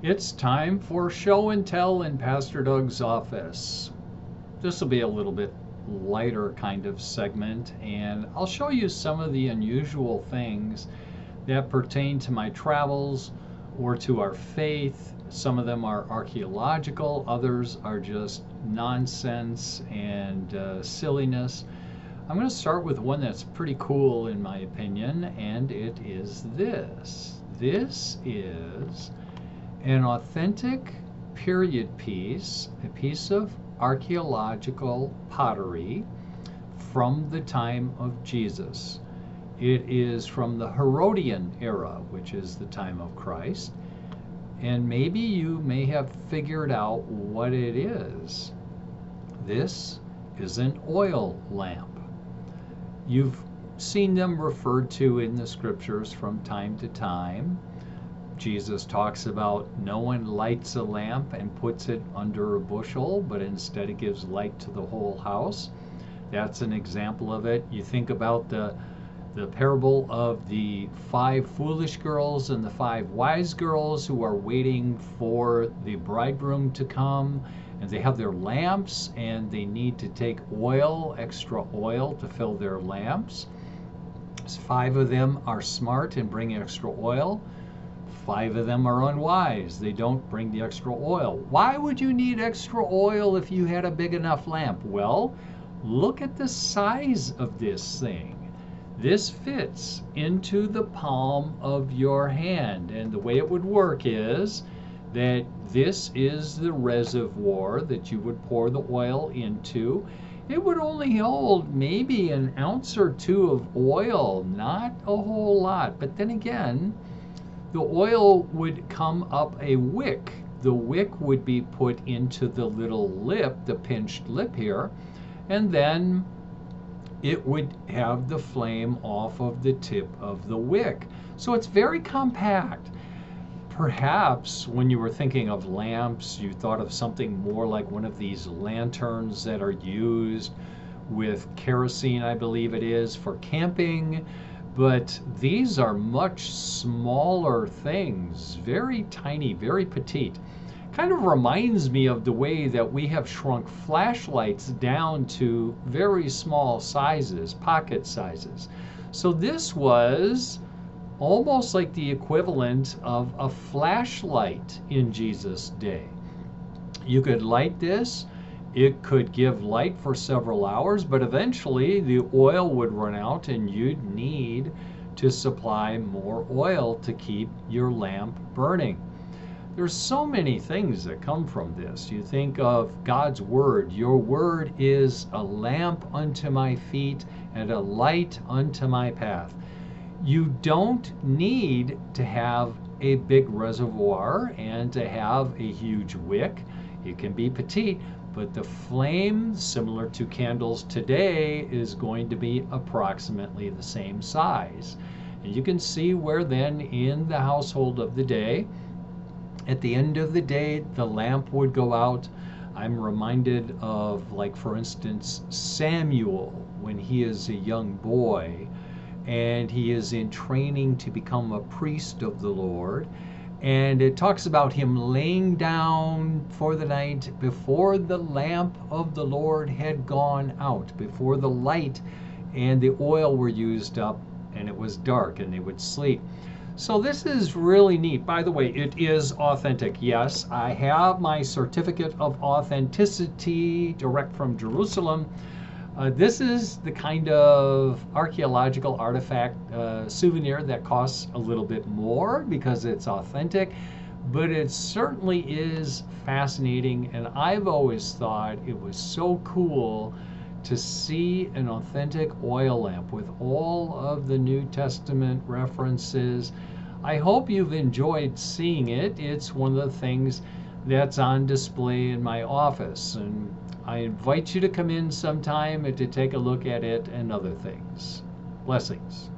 It's time for show and tell in Pastor Doug's office. This will be a little bit lighter kind of segment, and I'll show you some of the unusual things that pertain to my travels or to our faith. Some of them are archaeological, others are just nonsense and silliness. I'm going to start with one that's pretty cool in my opinion, and it is this. This is an authentic period piece, a piece of archaeological pottery from the time of Jesus. It is from the Herodian era, which is the time of Christ. And maybe you may have figured out what it is. This is an oil lamp. You've seen them referred to in the scriptures from time to time. Jesus talks about no one lights a lamp and puts it under a bushel, but instead it gives light to the whole house. That's an example of it. You think about the parable of the 5 foolish girls and the 5 wise girls who are waiting for the bridegroom to come, and they have their lamps and they need to take oil, extra oil, to fill their lamps. 5 of them are smart and bring extra oil. 5 of them are unwise. They don't bring the extra oil. Why would you need extra oil if you had a big enough lamp? Well, look at the size of this thing. This fits into the palm of your hand, and the way it would work is that this is the reservoir that you would pour the oil into. It would only hold maybe an ounce or 2 of oil, not a whole lot. But then again, the oil would come up a wick. The wick would be put into the little lip, the pinched lip here, and then it would have the flame off of the tip of the wick. So it's very compact. Perhaps when you were thinking of lamps, you thought of something more like one of these lanterns that are used with kerosene, I believe it is, for camping. But these are much smaller things, very tiny, very petite. Kind of reminds me of the way that we have shrunk flashlights down to very small sizes, pocket sizes. So this was almost like the equivalent of a flashlight in Jesus' day. You could light this. It could give light for several hours, but eventually the oil would run out and you'd need to supply more oil to keep your lamp burning. There's so many things that come from this. You think of God's word. Your word is a lamp unto my feet and a light unto my path. You don't need to have a big reservoir and to have a huge wick. It can be petite, but the flame, similar to candles today, is going to be approximately the same size. And you can see where then in the household of the day, at the end of the day, the lamp would go out. I'm reminded of, like, for instance, Samuel when he is a young boy and he is in training to become a priest of the Lord. And it talks about him laying down for the night before the lamp of the Lord had gone out, before the light and the oil were used up, and it was dark, and they would sleep. So this is really neat. By the way, it is authentic. Yes, I have my certificate of authenticity direct from Jerusalem. This is the kind of archaeological artifact souvenir that costs a little bit more because it's authentic, but it certainly is fascinating, and I've always thought it was so cool to see an authentic oil lamp with all of the New Testament references. I hope you've enjoyed seeing it. It's one of the things that's on display in my office, and I invite you to come in sometime and to take a look at it and other things. Blessings.